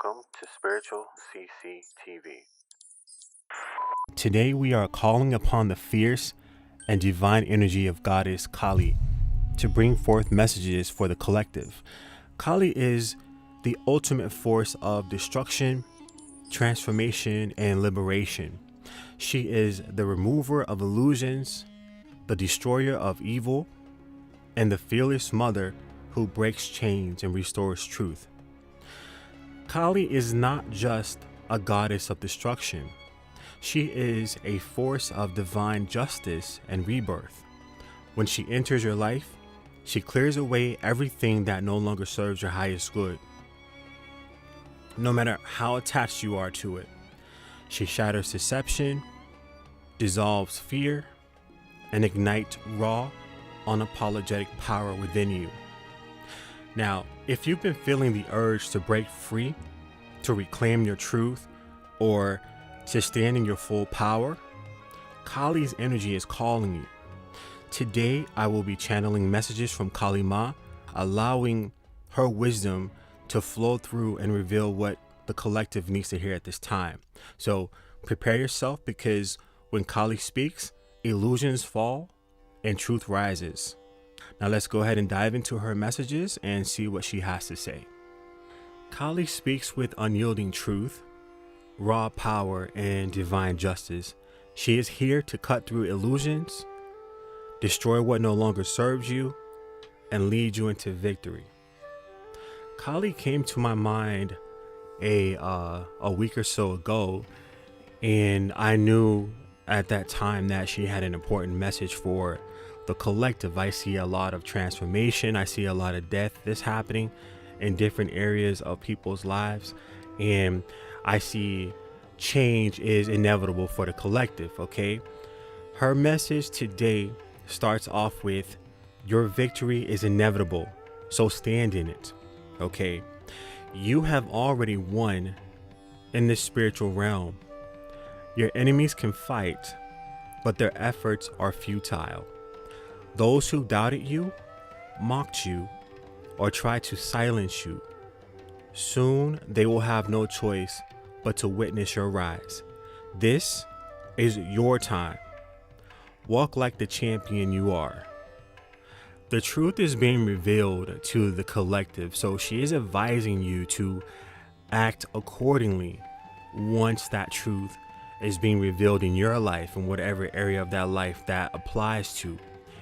Welcome to Spiritual CCTV. Today we are calling upon the fierce and divine energy of Goddess Kali to bring forth messages for the collective. Kali is the ultimate force of destruction, transformation, and liberation. She is the remover of illusions, the destroyer of evil, and the fearless mother who breaks chains and restores truth. Kali is not just a goddess of destruction. She is a force of divine justice and rebirth. When she enters your life, she clears away everything that no longer serves your highest good. No matter how attached you are to it, she shatters deception, dissolves fear, and ignites raw, unapologetic power within you. Now, if you've been feeling the urge to break free, to reclaim your truth, or to stand in your full power, Kali's energy is calling you. Today, I will be channeling messages from Kali Ma, allowing her wisdom to flow through and reveal what the collective needs to hear at this time. So prepare yourself, because when Kali speaks, illusions fall and truth rises. Now let's go ahead and dive into her messages and see what she has to say. Kali speaks with unyielding truth, raw power, and divine justice. She is here to cut through illusions, destroy what no longer serves you, and lead you into victory. Kali came to my mind a week or so ago, and I knew at that time that she had an important message for the collective. I see a lot of transformation. I see a lot of death that's happening in different areas of people's lives, and I see change is inevitable for the collective. Okay, her message today starts off with, your victory is inevitable, so stand in it. Okay, you have already won in the spiritual realm. Your enemies can fight, but their efforts are futile. Those who doubted you, mocked you, or tried to silence you, soon they will have no choice but to witness your rise. This is your time. Walk like the champion you are. The truth is being revealed to the collective, so she is advising you to act accordingly once that truth is being revealed in your life, in whatever area of that life that applies to.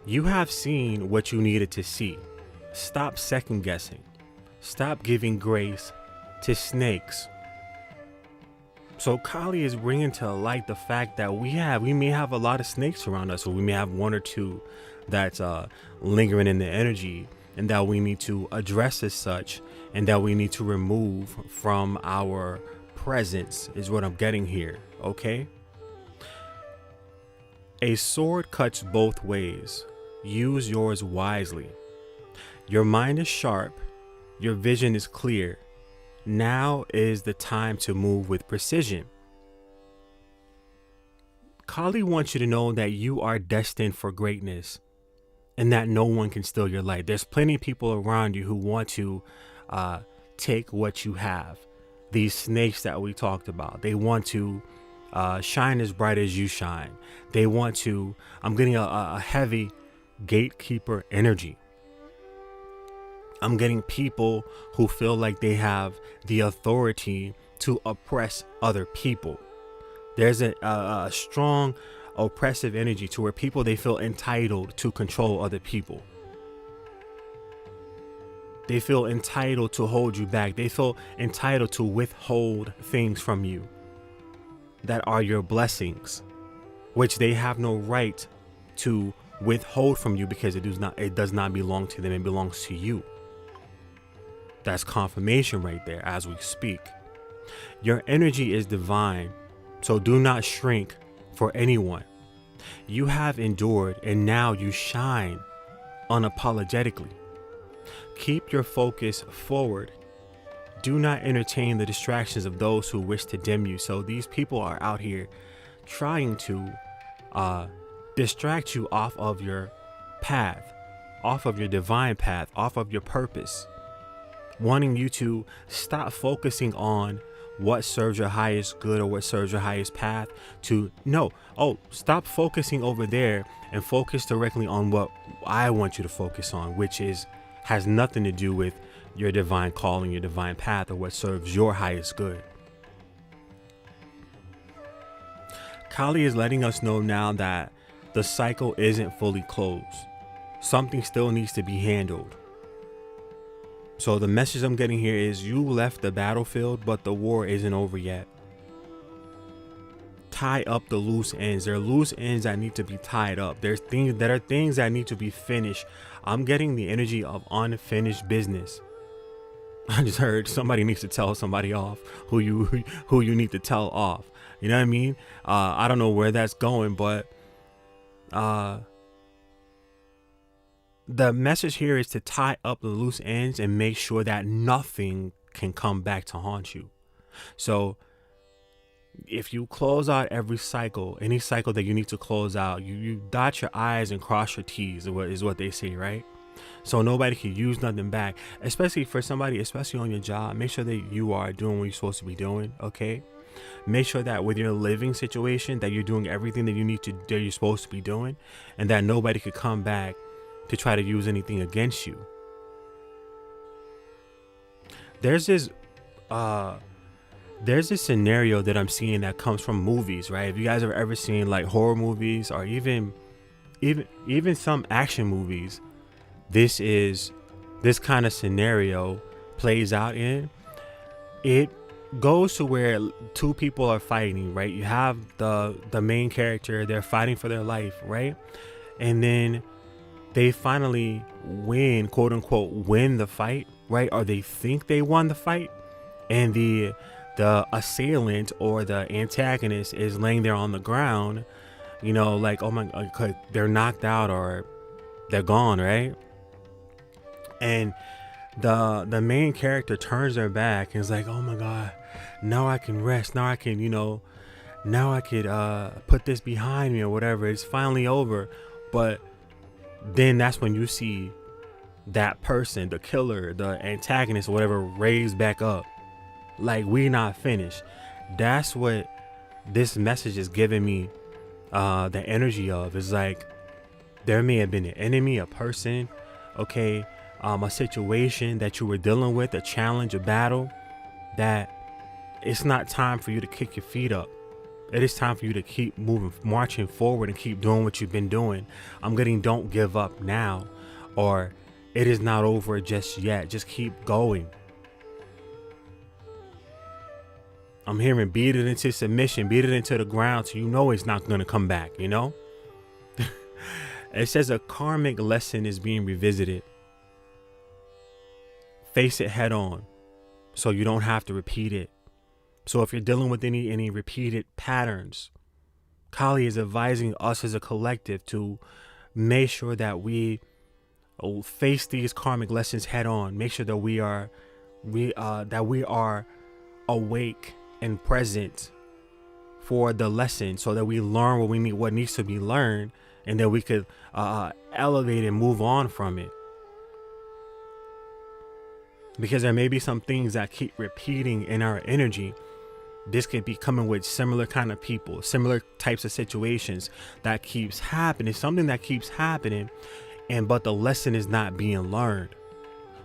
You have seen what you needed to see. Stop second guessing. Stop giving grace to snakes. So Kali is bringing to light the fact that we may have a lot of snakes around us, or we may have one or two that's lingering in the energy, and that we need to address as such, and that we need to remove from our presence, is what I'm getting here. Okay, a sword cuts both ways. Use yours wisely. Your mind is sharp, your vision is clear. Now is the time to move with precision. Kali wants you to know that you are destined for greatness, and that no one can steal your light. There's plenty of people around you who want to take what you have. These snakes that we talked about, they want to shine as bright as you shine. They want to, I'm getting a heavy gatekeeper energy. I'm getting people who feel like they have the authority to oppress other people. There's a strong oppressive energy to where people, they feel entitled to control other people. They feel entitled to hold you back. They feel entitled to withhold things from you that are your blessings, which they have no right to withhold from you, because it does not belong to them. It belongs to you. That's confirmation right there as we speak. Your energy is divine, so do not shrink for anyone. You have endured, and now you shine unapologetically. Keep your focus forward. Do not entertain the distractions of those who wish to dim you. So these people are out here trying to distract you off of your path, off of your divine path, off of your purpose. wanting you to stop focusing on what serves your highest good or what serves your highest path to no. Oh, stop focusing over there and focus directly on what I want you to focus on, which has nothing to do with your divine calling, your divine path, or what serves your highest good. Kali is letting us know now that the cycle isn't fully closed. Something still needs to be handled. So the message I'm getting here is you left the battlefield, but the war isn't over yet. Tie up the loose ends. There are loose ends that need to be tied up. There's things that need to be finished. I'm getting the energy of unfinished business. I just heard somebody needs to tell somebody off who you need to tell off. You know what I mean? I don't know where that's going, but the message here is to tie up the loose ends and make sure that nothing can come back to haunt you. So if you close out every cycle, any cycle that you need to close out, you dot your I's and cross your T's is what they say, right? So nobody can use nothing back, especially for somebody, especially on your job. Make sure that you are doing what you're supposed to be doing, okay? Make sure that with your living situation that you're doing everything that you're supposed to be doing, and that nobody could come back to try to use anything against you. There's this scenario that I'm seeing that comes from movies, right? If you guys have ever seen like horror movies or even some action movies, this kind of scenario plays out in. It goes to where two people are fighting, right? You have the main character, they're fighting for their life, right? And then they finally win, quote unquote, win the fight, right? Or they think they won the fight, and the assailant or the antagonist is laying there on the ground, you know, like, oh my God, they're knocked out or they're gone, right? And the main character turns their back and is like, oh my God, now I can rest, now I can, you know, now I could put this behind me or whatever, it's finally over. But then that's when you see that person, the killer, the antagonist or whatever, raised back up like we're not finished. That's what this message is giving me the energy of. Is like there may have been an enemy, a person, okay, a situation that you were dealing with, a challenge, a battle, that it's not time for you to kick your feet up. It is time for you to keep moving, marching forward, and keep doing what you've been doing. I'm getting don't give up now, or it is not over just yet. Just keep going. I'm hearing beat it into submission, beat it into the ground so you know it's not going to come back, you know? It says a karmic lesson is being revisited. Face it head on so you don't have to repeat it. So if you're dealing with any repeated patterns, Kali is advising us as a collective to make sure that we face these karmic lessons head on. Make sure that we are awake and present for the lesson, so that we learn what needs to be learned, and that we could elevate and move on from it. Because there may be some things that keep repeating in our energy. This could be coming with similar kind of people, similar types of situations that keeps happening, something that keeps happening, but the lesson is not being learned.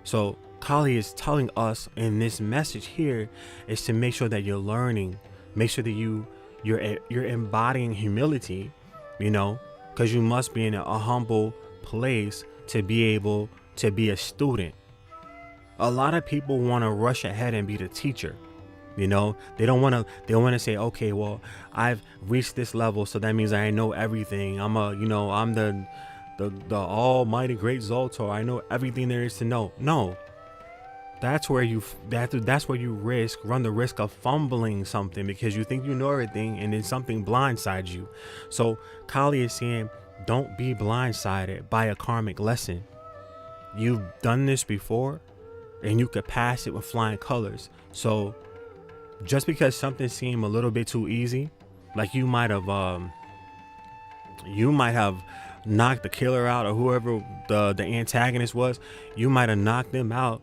So Kali is telling us in this message here is to make sure that you're learning, make sure that you're embodying humility, you know, because you must be in a humble place to be able to be a student. A lot of people want to rush ahead and be the teacher. You know, they want to say, okay, well, I've reached this level, so that means I know everything. I'm the almighty great Zoltar. I know everything there is to know. No, that's where you run the risk of fumbling something, because you think you know everything and then something blindsides you. So Kali is saying, don't be blindsided by a karmic lesson. You've done this before and you could pass it with flying colors. So just because something seemed a little bit too easy, like you might have knocked the killer out, or whoever the antagonist was, you might have knocked them out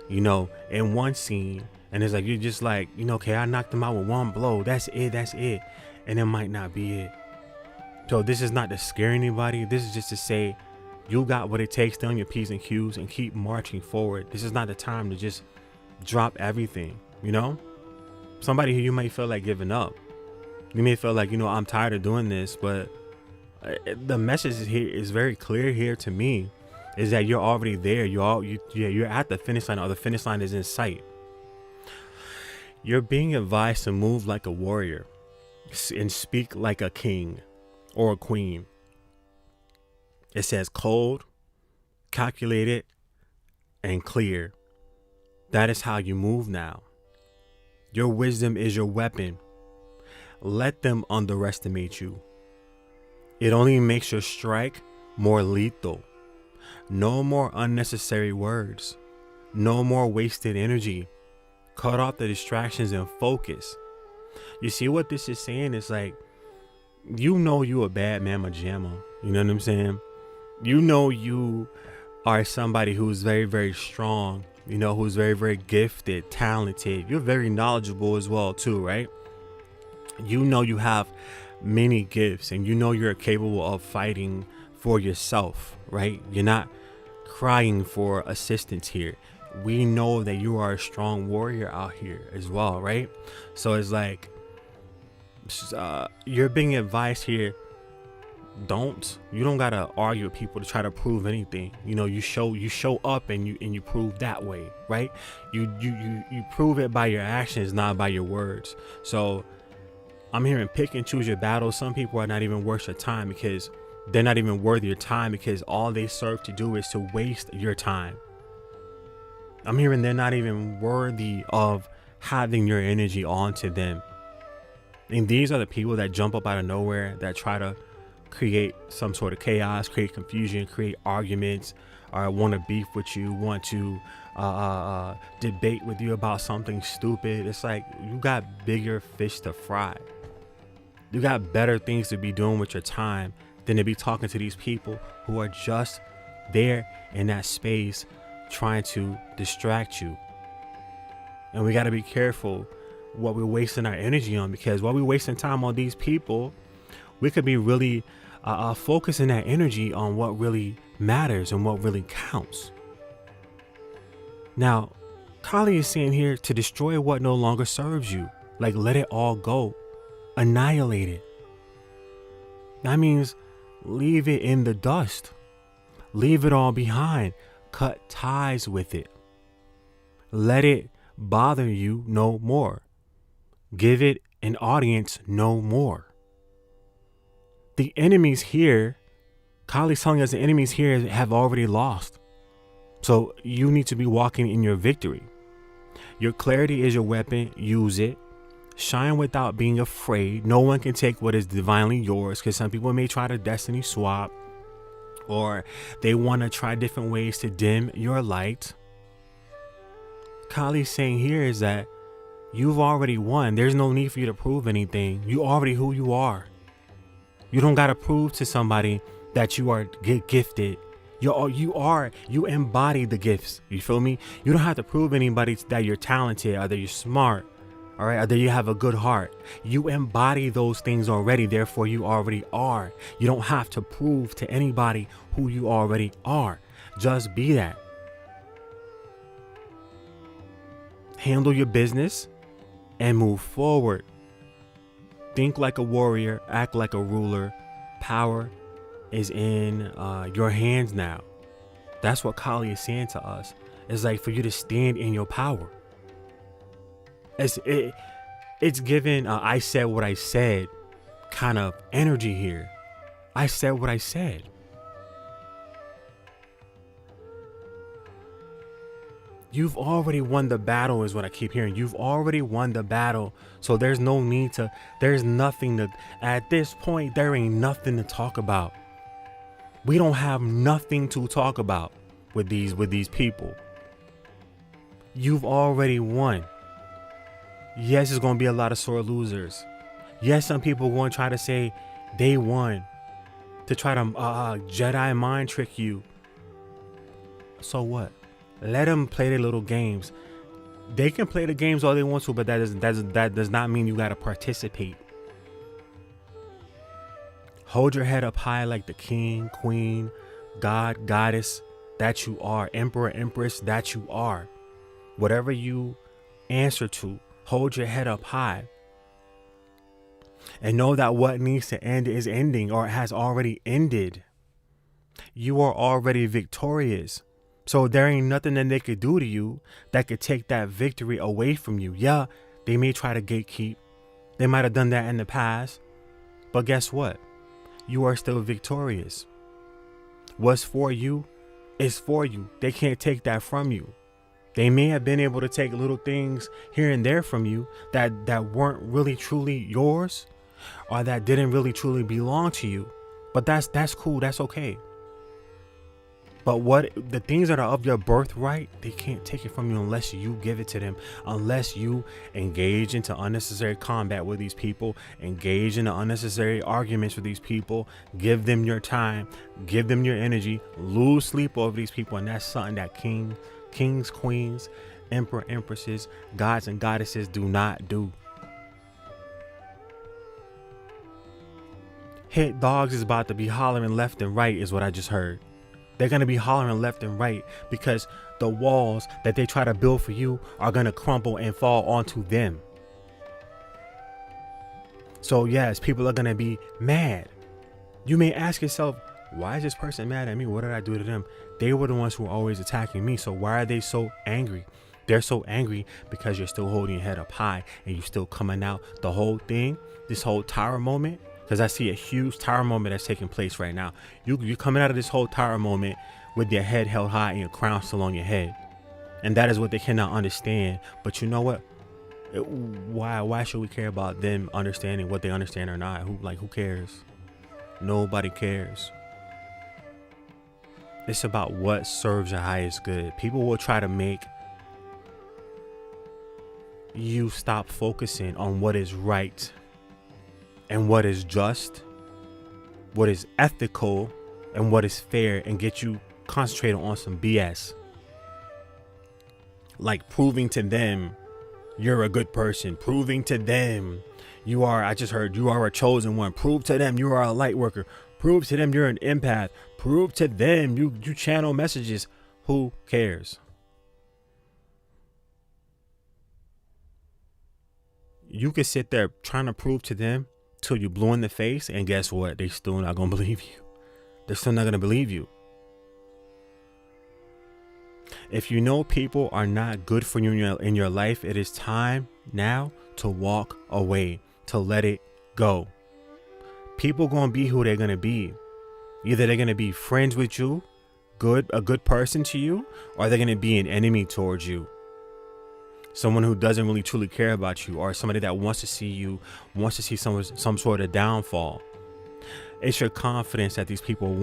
in one scene. And it's like, you're just like, okay, I knocked him out with one blow. That's it. And it might not be it. So this is not to scare anybody. This is just to say, you got what it takes, down your P's and Q's, and keep marching forward. This is not the time to just drop everything, Somebody who you might feel like giving up. You may feel like, I'm tired of doing this, but the message here is very clear here to me, is that you're already there. You're at the finish line, or the finish line is in sight. You're being advised to move like a warrior and speak like a king or a queen. It says cold, calculated, and clear. That is how you move now. Your wisdom is your weapon. Let them underestimate you. It only makes your strike more lethal. No more unnecessary words. No more wasted energy. Cut off the distractions and focus. You see what this is saying? It's like, you a bad mamma jamma. You know what I'm saying? You are somebody who's very, very strong. Who's very, very gifted, talented. You're very knowledgeable as well too, right? You have many gifts, and you're capable of fighting for yourself, right? You're not crying for assistance here. We know that you are a strong warrior out here as well, right? So it's like, you're being advised here. You don't gotta argue with people to try to prove anything. You show up and you prove that way, right? You prove it by your actions, not by your words. So I'm hearing pick and choose your battles. Some people are not even worth your time, because they're not even worth your time, because all they serve to do is to waste your time. I'm hearing they're not even worthy of having your energy onto them. And these are the people that jump up out of nowhere, that try to create some sort of chaos, create confusion, create arguments, or want to beef with you, want to debate with you about something stupid. It's like, you got bigger fish to fry. You got better things to be doing with your time than to be talking to these people who are just there in that space trying to distract you. And we got to be careful what we're wasting our energy on, because while we're wasting time on these people, we could be really focusing that energy on what really matters and what really counts. Now, Kali is saying here to destroy what no longer serves you. Like, let it all go. Annihilate it. That means leave it in the dust. Leave it all behind. Cut ties with it. Let it bother you no more. Give it an audience no more. The enemies here, Kali's telling us the enemies here have already lost. So you need to be walking in your victory. Your clarity is your weapon. Use it. Shine without being afraid. No one can take what is divinely yours, because some people may try to destiny swap, or they want to try different ways to dim your light. Kali's saying here is that you've already won. There's no need for you to prove anything. You already who you are. You don't got to prove to somebody that you are gifted. You embody the gifts. You feel me? You don't have to prove anybody that you're talented, or that you're smart, all right, or that you have a good heart. You embody those things already. Therefore, you already are. You don't have to prove to anybody who you already are. Just be that. Handle your business and move forward. Think like a warrior, act like a ruler. Power is in your hands now. That's what Kali is saying to us. It's like for you to stand in your power. It's given I said what I said kind of energy here. I said what I said. You've already won the battle is what I keep hearing. You've already won the battle. So there's no need to, there's nothing to, at this point, there ain't nothing to talk about. We don't have nothing to talk about with these people. You've already won. Yes, there's going to be a lot of sore losers. Yes, some people are going to try to say they won, to try to Jedi mind trick you. So what? Let them play their little games. They can play the games all they want to, but that does not mean you got to participate. Hold your head up high like the king, queen, god, goddess that you are, emperor, empress that you are. Whatever you answer to, hold your head up high. And know that what needs to end is ending, or it has already ended. You are already victorious. So there ain't nothing that they could do to you that could take that victory away from you. Yeah, they may try to gatekeep. They might have done that in the past. But guess what? You are still victorious. What's for you is for you. They can't take that from you. They may have been able to take little things here and there from you that weren't really truly yours, or that didn't really truly belong to you. But that's cool. That's okay. But what the things that are of your birthright, they can't take it from you unless you give it to them, unless you engage into unnecessary combat with these people, engage in unnecessary arguments with these people, give them your time, give them your energy, lose sleep over these people. And that's something that kings, queens, emperor, empresses, gods and goddesses do not do. Hit dogs is about to be hollering left and right is what I just heard. They're going to be hollering left and right because the walls that they try to build for you are going to crumble and fall onto them. So yes, people are going to be mad. You may ask yourself, why is this person mad at me? What did I do to them? They were the ones who were always attacking me. So why are they so angry? They're so angry because you're still holding your head up high and you're still coming out the whole thing, this whole tower moment. Because I see a huge tower moment that's taking place right now. You're coming out of this whole tower moment with your head held high and your crown still on your head. And that is what they cannot understand. But you know what? Why should we care about them understanding what they understand or not? Who cares? Nobody cares. It's about what serves your highest good. People will try to make you stop focusing on what is right and what is just, what is ethical, and what is fair, and get you concentrated on some BS. Like proving to them you're a good person, proving to them I just heard you are a chosen one, prove to them you are a light worker, prove to them you're an empath, prove to them you channel messages. Who cares? You could sit there trying to prove to them till you blue in the face, and guess what? They still not gonna believe you. They're still not gonna believe you. If you know people are not good for you in your life, it is time now to walk away, to let it go. People gonna be who they're gonna be. Either they're gonna be friends with you, a good person to you, or they're gonna be an enemy towards you. Someone who doesn't really truly care about you, or somebody that wants to see some sort of downfall. It's your confidence that these people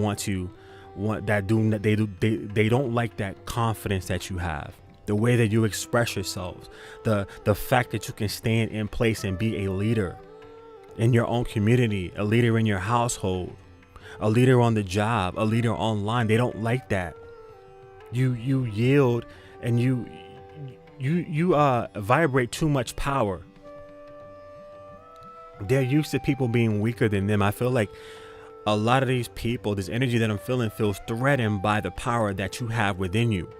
they don't like that confidence that you have, the way that you express yourselves, the fact that you can stand in place and be a leader in your own community, a leader in your household, a leader on the job, a leader online. They don't like that. You yield and you vibrate too much power. They're used to people being weaker than them. I feel like a lot of these people, this energy that I'm feeling, feels threatened by the power that you have within you.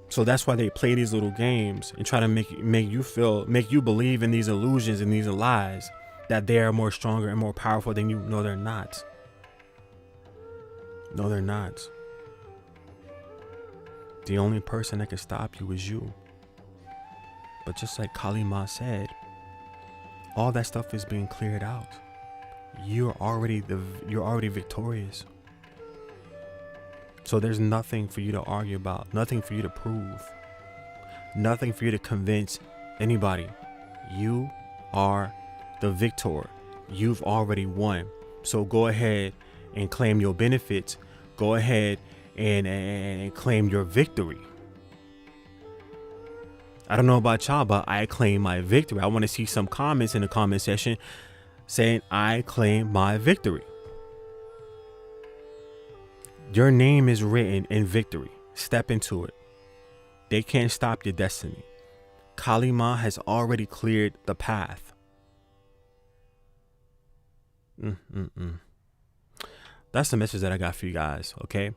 So that's why they play these little games and try to make you believe in these illusions and these lies that they are more stronger and more powerful than you. No, they're not. No, they're not. The only person that can stop you is you. But just like Kali Ma said, all that stuff is being cleared out. You're already victorious. So there's nothing for you to argue about, nothing for you to prove, nothing for you to convince anybody. You are the victor. You've already won. So go ahead and claim your benefits. Go ahead and claim your victory. I don't know about y'all, but I claim my victory. I want to see some comments in the comment section saying I claim my victory. Your name is written in victory. Step into it. They can't stop your destiny. Kali Ma has already cleared the path. That's the message that I got for you guys, okay?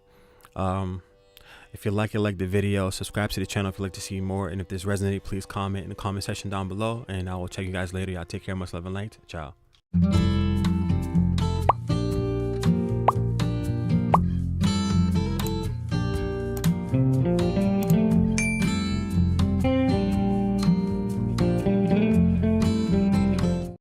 If you like the video, subscribe to the channel if you'd like to see more. And if this resonated, please comment in the comment section down below. And I will check you guys later. Y'all take care. Much love and light. Ciao.